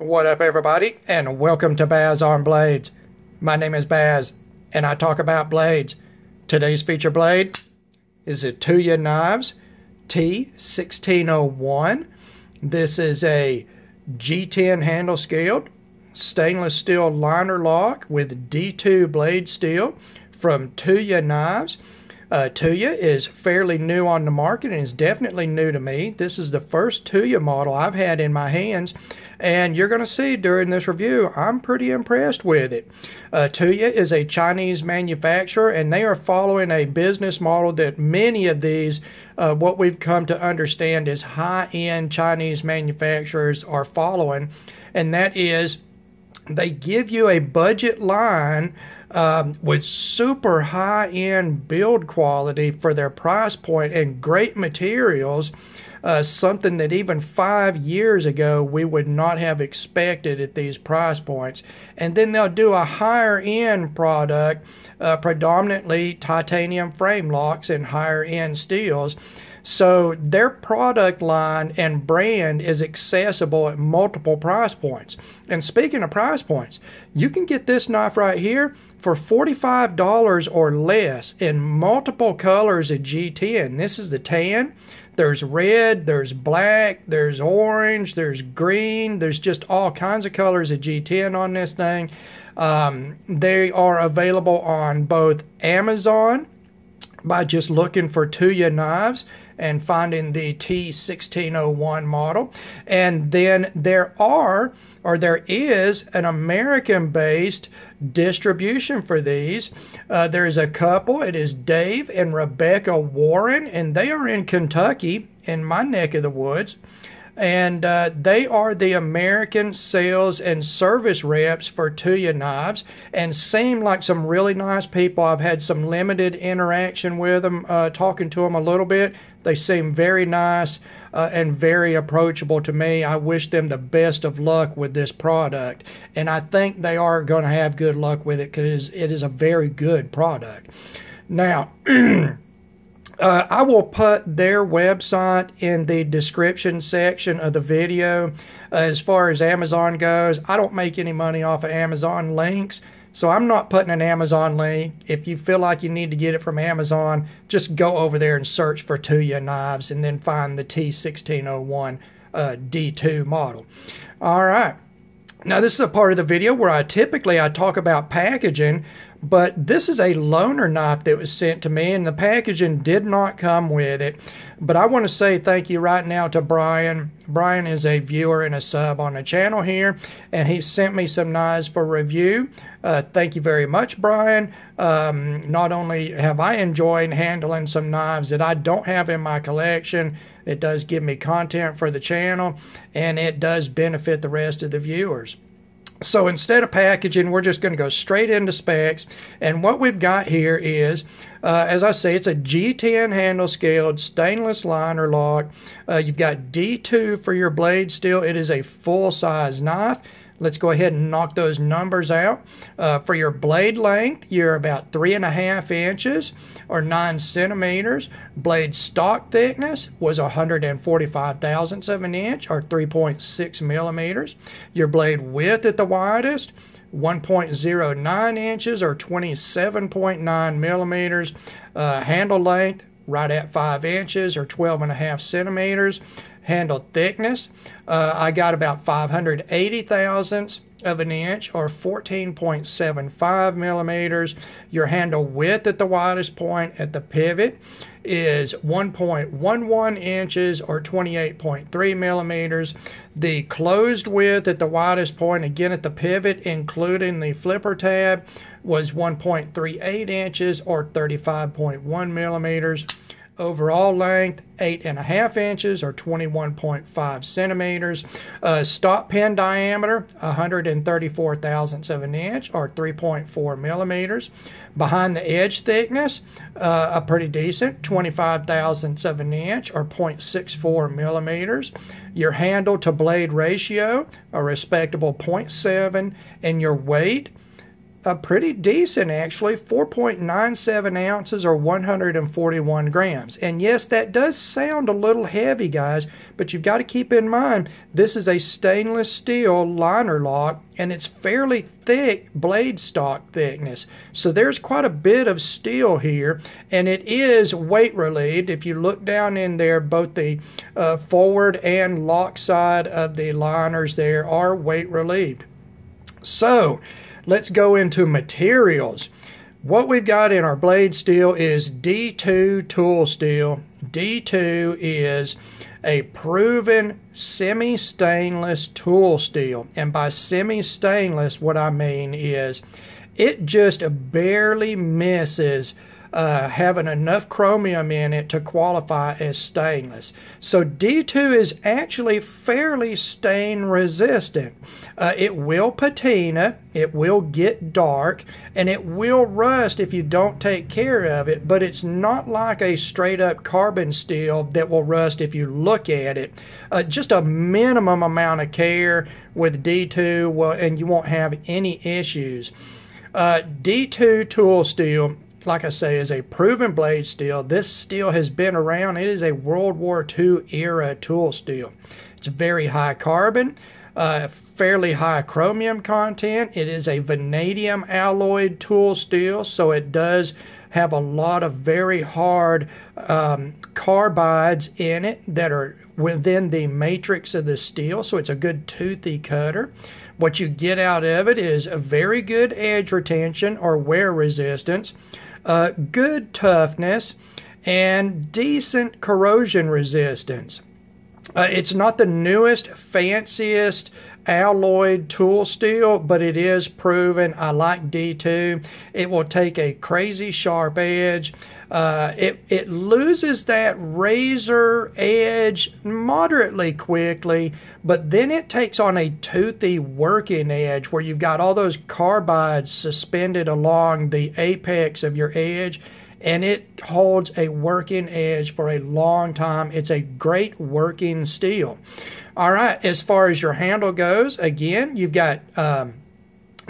What up, everybody, and welcome to Baz on Blades. My name is Baz, and I talk about blades. Today's feature blade is a Tuya Knives T1601. This is a G10 handle scaled stainless steel liner lock with D2 blade steel from Tuya Knives. Tuya is fairly new on the market and is definitely new to me. This is the first Tuya model I've had in my hands, and you're going to see during this review, I'm pretty impressed with it. Tuya is a Chinese manufacturer, and they are following a business model that many of these, what we've come to understand is high-end Chinese manufacturers are following, and that is they give you a budget line with super high-end build quality for their price point and great materials, something that even 5 years ago we would not have expected at these price points. And then they'll do a higher-end product, predominantly titanium frame locks and higher-end steels. So their product line and brand is accessible at multiple price points. And speaking of price points, you can get this knife right here for $45 or less in multiple colors of G10. This is the tan. There's red, there's black, there's orange, there's green. There's just all kinds of colors of G10 on this thing. They are available on both Amazon by just looking for Tuya Knives and finding the T1601 model. And then there is an American-based distribution for these. There's a couple. It is Dave and Rebecca Warren, and they are in Kentucky, in my neck of the woods. And they are the American sales and service reps for Tuya Knives and seem like some really nice people. I've had some limited interaction with them, talking to them a little bit. They seem very nice and very approachable to me. I wish them the best of luck with this product. And I think they are going to have good luck with it because it is a very good product. Now, I will put their website in the description section of the video. As far as Amazon goes, I don't make any money off of Amazon links, so I'm not putting an Amazon link. If you feel like you need to get it from Amazon, just go over there and search for Tuya Knives and then find the T1601 D2 model. All right. Now, this is a part of the video where I talk about packaging, but this is a loaner knife that was sent to me, and the packaging did not come with it. But I want to say thank you right now to Brian. Brian is a viewer and a sub on the channel here, and he sent me some knives for review. Thank you very much, Brian. Not only have I enjoyed handling some knives that I don't have in my collection, it does give me content for the channel, and it does benefit the rest of the viewers. So instead of packaging, we're just going to go straight into specs. And what we've got here is, as I say, it's a G10 handle scaled stainless liner lock. You've got D2 for your blade steel. It is a full-size knife. Let's go ahead and knock those numbers out. For your blade length, you're about 3.5 inches or 9 centimeters. Blade stock thickness was 145 thousandths of an inch or 3.6 millimeters. Your blade width at the widest, 1.09 inches or 27.9 millimeters. Handle length, right at 5 inches or 12.5 centimeters. Handle thickness, I got about 580 thousandths of an inch or 14.75 millimeters. Your handle width at the widest point at the pivot is 1.11 inches or 28.3 millimeters. The closed width at the widest point, again at the pivot, including the flipper tab, was 1.38 inches or 35.1 millimeters. Overall length, 8.5 inches or 21.5 centimeters. Stop pin diameter, 134 thousandths of an inch or 3.4 millimeters. Behind the edge thickness, a pretty decent 25 thousandths of an inch or 0.64 millimeters. Your handle to blade ratio, a respectable 0.7, and your weight, pretty decent actually, 4.97 ounces or 141 grams. And yes, that does sound a little heavy, guys, but you've got to keep in mind this is a stainless steel liner lock, and it's fairly thick blade stock thickness. So there's quite a bit of steel here, and it is weight relieved. If you look down in there, both the forward and lock side of the liners there are weight relieved. So let's go into materials. What we've got in our blade steel is D2 tool steel. D2 is a proven semi-stainless tool steel. And by semi-stainless, what I mean is it just barely misses having enough chromium in it to qualify as stainless. So D2 is actually fairly stain resistant. It will patina, it will get dark, and it will rust if you don't take care of it, but it's not like a straight up carbon steel that will rust if you look at it. Just a minimum amount of care with D2 and you won't have any issues. D2 tool steel, like I say, is a proven blade steel. This steel has been around. It is a World War II era tool steel. It's very high carbon, fairly high chromium content. It is a vanadium alloyed tool steel, so it does have a lot of very hard carbides in it that are within the matrix of the steel, so it's a good toothy cutter. What you get out of it is a very good edge retention or wear resistance, good toughness, and decent corrosion resistance. It's not the newest, fanciest alloyed tool steel, but it is proven. I like D2. It will take a crazy sharp edge. It loses that razor edge moderately quickly, but then it takes on a toothy working edge where you've got all those carbides suspended along the apex of your edge, and it holds a working edge for a long time. It's a great working steel. All right, as far as your handle goes, again, you've got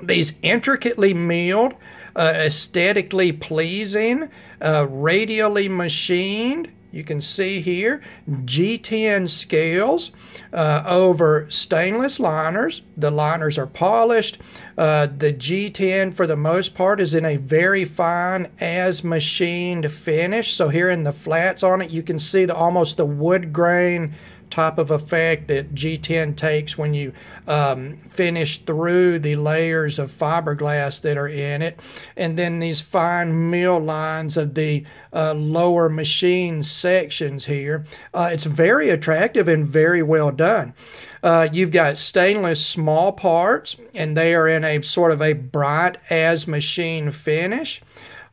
these intricately milled, aesthetically pleasing, radially machined, you can see here, G10 scales over stainless liners. The liners are polished. The G10 for the most part is in a very fine as machined finish. So here in the flats on it, you can see almost the wood grain type of effect that G10 takes when you finish through the layers of fiberglass that are in it, and then these fine mill lines of the lower machine sections here. It's very attractive and very well done. You've got stainless small parts, and they are in a sort of a bright as machine finish.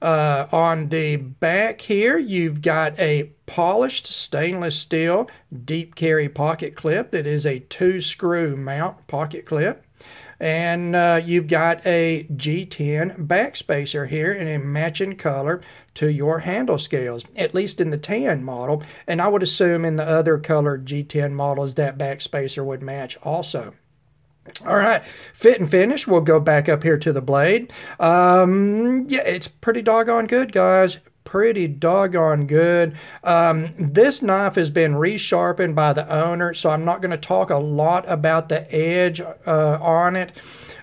On the back here, you've got a polished stainless steel deep carry pocket clip that is a 2-screw mount pocket clip. And you've got a G10 backspacer here in a matching color to your handle scales, at least in the tan model. And I would assume in the other colored G10 models that backspacer would match also. All right, fit and finish. We'll go back up here to the blade. Yeah, it's pretty doggone good, guys. Pretty doggone good. This knife has been resharpened by the owner, so I'm not going to talk a lot about the edge on it,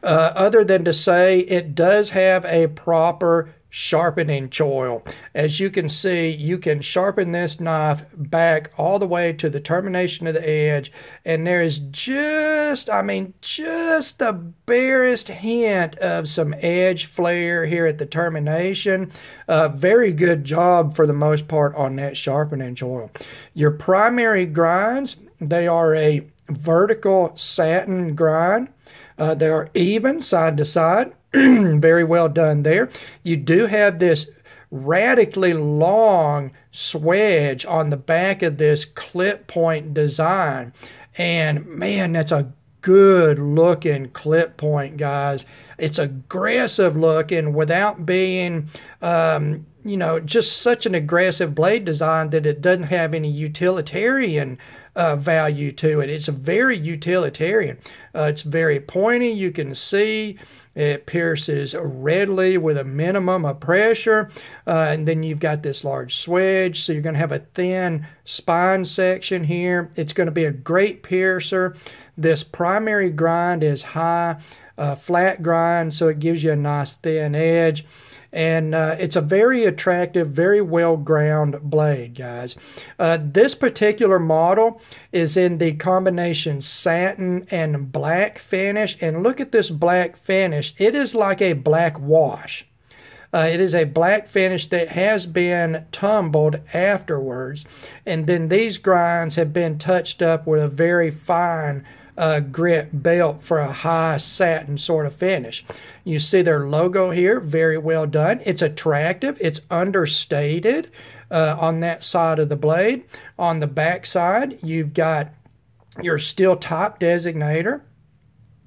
other than to say it does have a proper sharpening choil. As you can see, you can sharpen this knife back all the way to the termination of the edge, and there is just, I mean, just the barest hint of some edge flare here at the termination. Very good job for the most part on that sharpening choil. Your primary grinds, they are a vertical satin grind. They are even side to side. Very well done there. You do have this radically long swedge on the back of this clip point design. And man, that's a good looking clip point, guys. It's aggressive looking without being, you know, just such an aggressive blade design that it doesn't have any utilitarian value to it. It's a very utilitarian. It's very pointy. You can see it pierces readily with a minimum of pressure. And then you've got this large swedge, so you're going to have a thin spine section here. It's going to be a great piercer. This primary grind is high, flat grind, so it gives you a nice thin edge. And it's a very attractive, very well ground blade, guys. This particular model is in the combination satin and black finish. And look at this black finish. It is like a black wash. It is a black finish that has been tumbled afterwards. And then these grinds have been touched up with a very fine grit belt for a high satin sort of finish. You see their logo here, very well done. It's attractive. It's understated on that side of the blade. On the back side, you've got your steel top designator,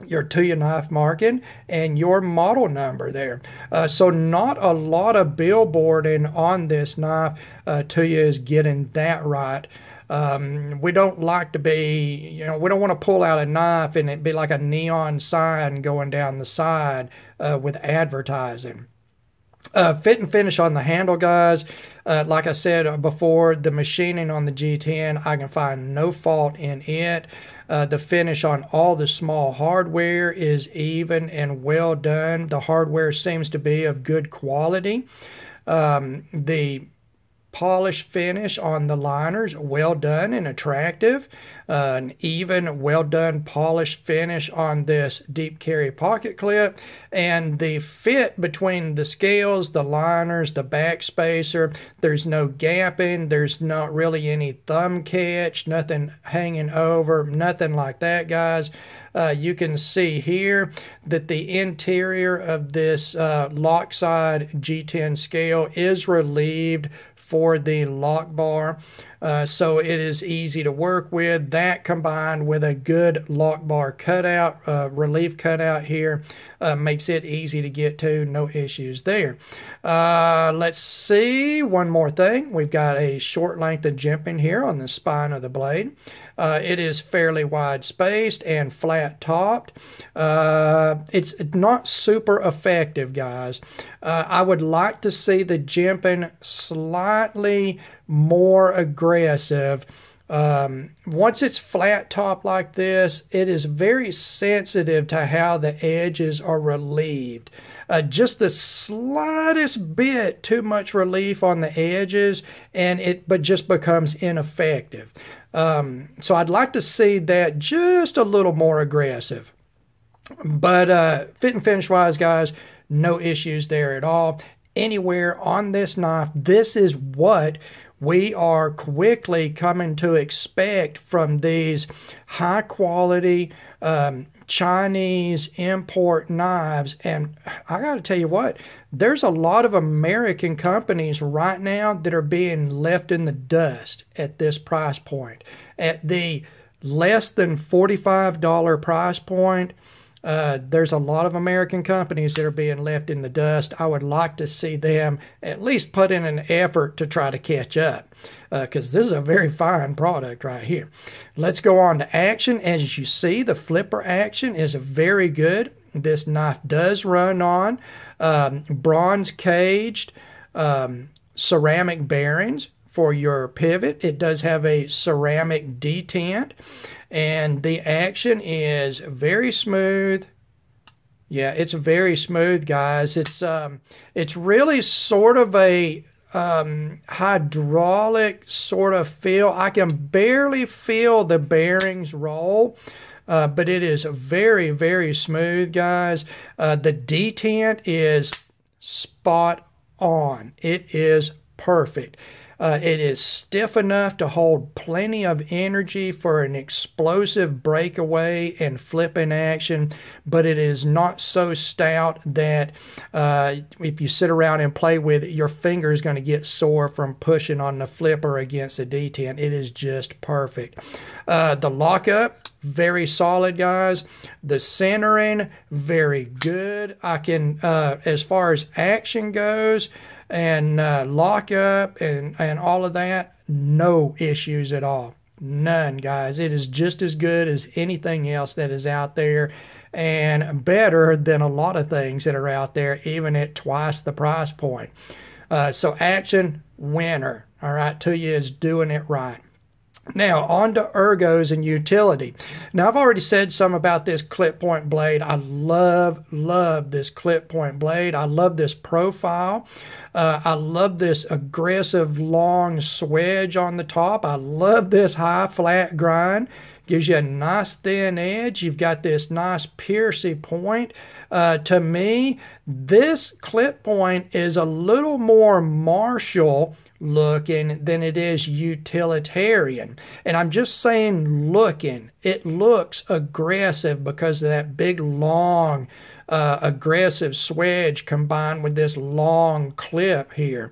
your Tuya knife marking, and your model number there. So not a lot of billboarding on this knife. Tuya is getting that right. We don't like to be, we don't want to pull out a knife and it be like a neon sign going down the side with advertising. Fit and finish on the handle, guys. Like I said before, the machining on the G10, I can find no fault in it. The finish on all the small hardware is even and well done. The hardware seems to be of good quality. The polish finish on the liners, well done and attractive. An even, well done polish finish on this deep carry pocket clip. And the fit between the scales, the liners, the back spacer, there's no gapping, there's not really any thumb catch, nothing hanging over, nothing like that, guys. You can see here that the interior of this lockside G10 scale is relieved for the lock bar, so it is easy to work with. That combined with a good lock bar cutout, relief cutout here, makes it easy to get to. No issues there. Let's see, one more thing. We've got a short length of jimping here on the spine of the blade. It is fairly wide spaced and flat topped. It's not super effective, guys. I would like to see the jimping slightly more aggressive. Once it's flat top like this, it is very sensitive to how the edges are relieved. Just the slightest bit too much relief on the edges, and it just becomes ineffective. So I'd like to see that just a little more aggressive. But fit and finish wise, guys, no issues there at all. Anywhere on this knife, this is what we are quickly coming to expect from these high quality Chinese import knives. And I got to tell you what, there's a lot of American companies right now that are being left in the dust at this price point. At the less than $45 price point, there's a lot of American companies that are being left in the dust. I would like to see them at least put in an effort to try to catch up, because this is a very fine product right here. Let's go on to action. As you see, the flipper action is very good. This knife does run on bronze caged ceramic bearings for your pivot. It does have a ceramic detent, and the action is very smooth. Yeah, it's very smooth, guys. It's really sort of a hydraulic sort of feel. I can barely feel the bearings roll, but it is very, very smooth, guys. The detent is spot on. It is perfect. It is stiff enough to hold plenty of energy for an explosive breakaway and flipping action, but it is not so stout that if you sit around and play with it, your finger is going to get sore from pushing on the flipper against the detent. It is just perfect. The lockup, very solid, guys. The centering, very good. I can, as far as action goes, and lock up and all of that, no issues at all. none, guys. It is just as good as anything else that is out there, and better than a lot of things that are out there, even at twice the price point. So action, winner. All right, Tuya is doing it right. Now, on to ergos and utility. Now, I've already said some about this clip point blade. I love this clip point blade. I love this profile. I love this aggressive long swedge on the top. I love this high flat grind. Gives you a nice thin edge. You've got this nice piercy point. To me, this clip point is a little more martial looking than it is utilitarian. And I'm just saying looking. It looks aggressive because of that big long aggressive swedge combined with this long clip here.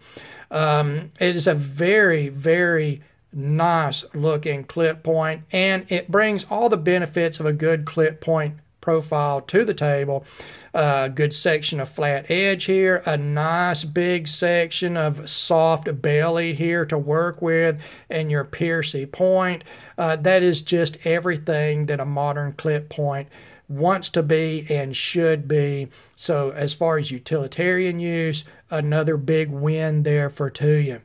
It is a very, very nice looking clip point, and it brings all the benefits of a good clip point profile to the table. Good section of flat edge here, a nice big section of soft belly here to work with, and your piercy point. That is just everything that a modern clip point wants to be and should be. So as far as utilitarian use, another big win there for Tuya.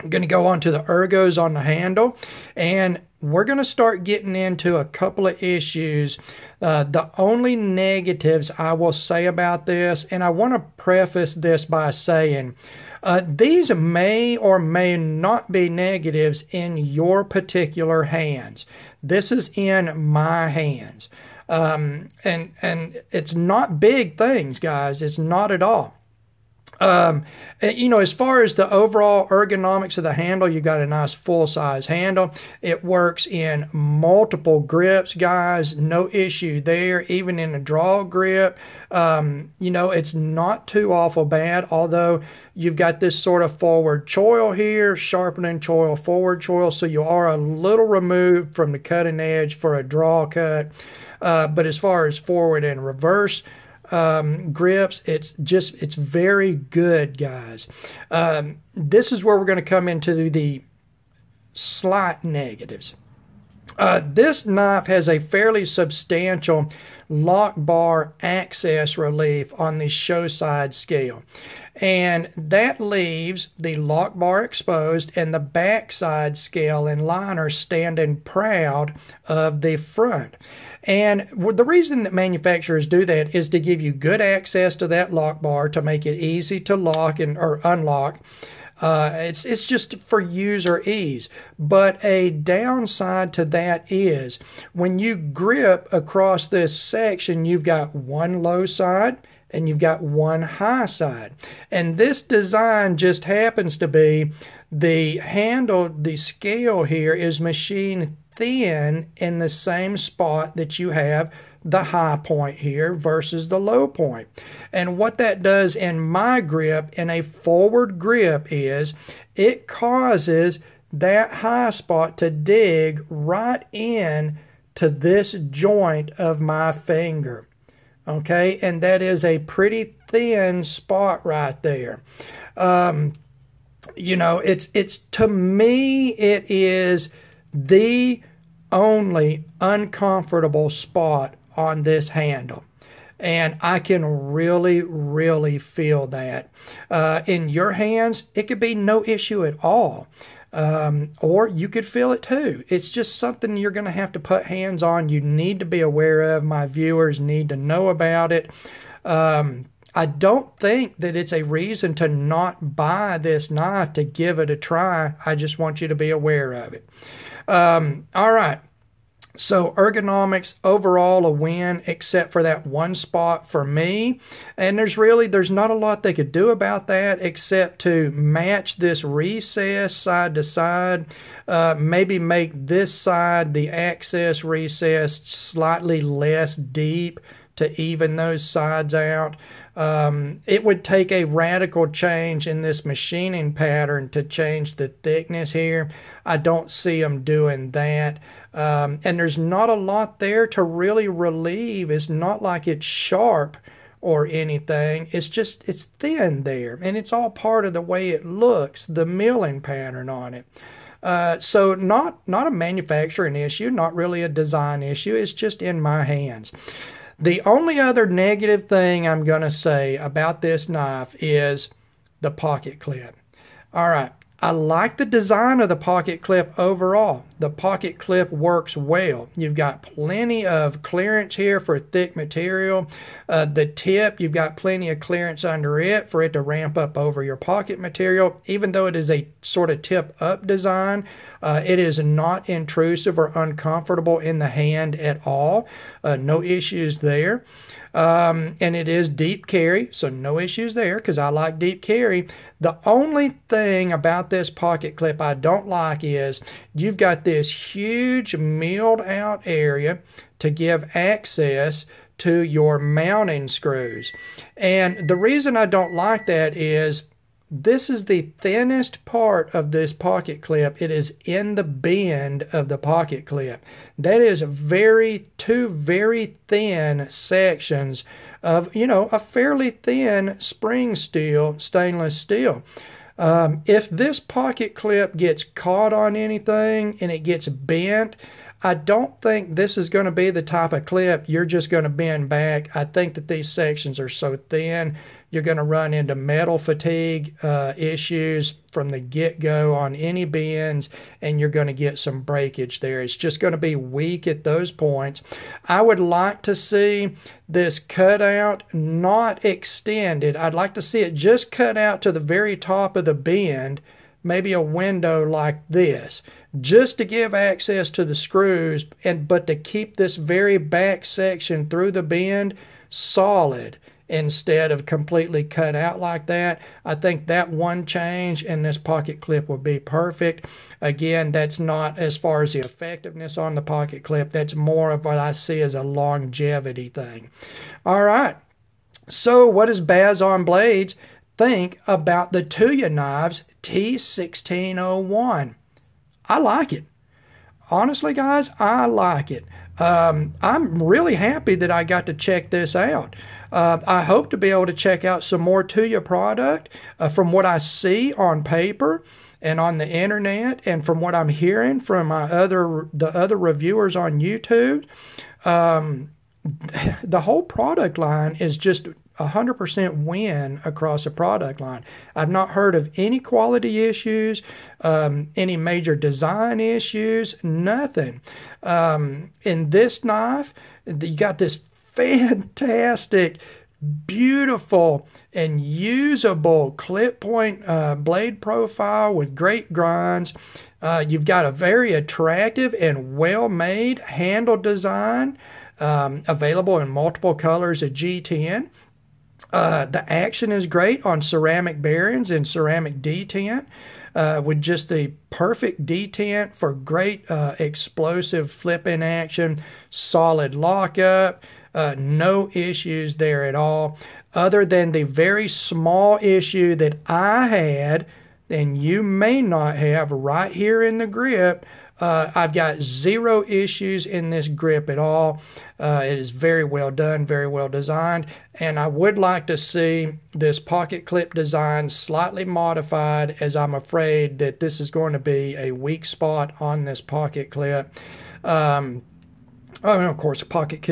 I'm going to go on to the ergos on the handle, and we're going to start getting into a couple of issues. The only negatives I will say about this, and I want to preface this by saying, these may or may not be negatives in your particular hands. This is in my hands. And it's not big things, guys. It's not at all. You know, as far as the overall ergonomics of the handle, you got a nice full-size handle. It works in multiple grips, guys. No issue there. Even in a draw grip, you know, it's not too awful bad, although you've got this sort of forward choil here, sharpening choil, forward choil, so you are a little removed from the cutting edge for a draw cut. But as far as forward and reverse grips, it's very good, guys. This is where we're going to come into the slight negatives. This knife has a fairly substantial lock bar access relief on the show side scale, and that leaves the lock bar exposed and the backside scale and liner standing proud of the front. And the reason that manufacturers do that is to give you good access to that lock bar, to make it easy to lock or unlock. It's just for user ease. But a downside to that is when you grip across this section, you've got one low side and you've got one high side. And this design just happens to be the handle, the scale here is machined thin in the same spot that you have the high point here versus the low point. And what that does in my grip, in a forward grip, is it causes that high spot to dig right in to this joint of my finger. Okay, and that is a pretty thin spot right there. You know, it's to me, it is the only uncomfortable spot on this handle, and I can really feel that. In your hands, it could be no issue at all, or you could feel it too. It's just something you're going to have to put hands on. You need to be aware of. My viewers need to know about it. I don't think that it's a reason to not buy this knife, to give it a try. I just want you to be aware of it. All right. So ergonomics, overall a win, except for that one spot for me. And there's not a lot they could do about that except to match this recess side to side. Maybe make this side, the access recess, slightly less deep to even those sides out. It would take a radical change in this machining pattern to change the thickness here. I don't see them doing that. And there's not a lot there to really relieve. It's not like it's sharp or anything. It's just, it's thin there. And it's all part of the way it looks, the milling pattern on it. So not a manufacturing issue, not really a design issue. It's just in my hands. The only other negative thing I'm going to say about this knife is the pocket clip. All right. I like the design of the pocket clip overall. The pocket clip works well. You've got plenty of clearance here for thick material. The tip, you've got plenty of clearance under it for it to ramp up over your pocket material. Even though it is a sort of tip up design, it is not intrusive or uncomfortable in the hand at all. No issues there. And it is deep carry, so no issues there because I like deep carry. The only thing about this pocket clip I don't like is you've got this huge milled out area to give access to your mounting screws. And the reason I don't like that is this is the thinnest part of this pocket clip. It is in the bend of the pocket clip. That is two very thin sections of, a fairly thin spring steel, stainless steel. If this pocket clip gets caught on anything and it gets bent, I don't think this is going to be the type of clip you're just going to bend back. I think that these sections are so thin, you're going to run into metal fatigue issues from the get-go on any bends, and you're going to get some breakage there. It's just going to be weak at those points. I would like to see this cut out, not extended. I'd like to see it just cut out to the very top of the bend, maybe a window like this, just to give access to the screws, but to keep this very back section through the bend solid instead of completely cut out like that. I think that one change in this pocket clip would be perfect. Again, that's not as far as the effectiveness on the pocket clip. That's more of what I see as a longevity thing. All right. So what does Baz on Blades think about the Tuya knives T1601? I like it. Honestly, guys, I like it. I'm really happy that I got to check this out. I hope to be able to check out some more Tuya product. From what I see on paper and on the internet, and from what I'm hearing from the other reviewers on YouTube, the whole product line is just 100% win across the product line. I've not heard of any quality issues, any major design issues, nothing. In this knife, you got this fantastic, beautiful, and usable clip point blade profile with great grinds. You've got a very attractive and well-made handle design, available in multiple colors of G10. The action is great on ceramic bearings and ceramic detent, with just the perfect detent for great explosive flipping action, solid lockup, no issues there at all, other than the very small issue that I had, and you may not have right here in the grip. I've got zero issues in this grip at all. It is very well done, very well designed, and I would like to see this pocket clip design slightly modified, as I'm afraid that this is going to be a weak spot on this pocket clip. And of course, a pocket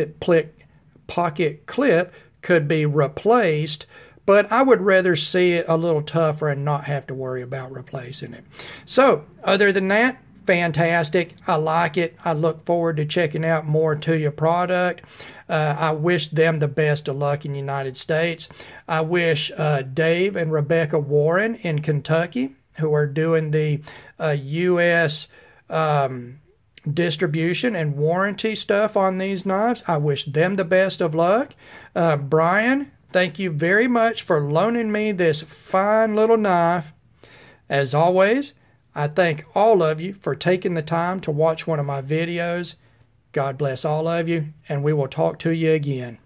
clip could be replaced, but I would rather see it a little tougher and not have to worry about replacing it. So, other than that, fantastic. I like it. I look forward to checking out more Tuya product. I wish them the best of luck in the United States. I wish Dave and Rebecca Warren in Kentucky, who are doing the U.S. Distribution and warranty stuff on these knives, I wish them the best of luck. Brian, thank you very much for loaning me this fine little knife. As always, I thank all of you for taking the time to watch one of my videos. God bless all of you, and we will talk to you again.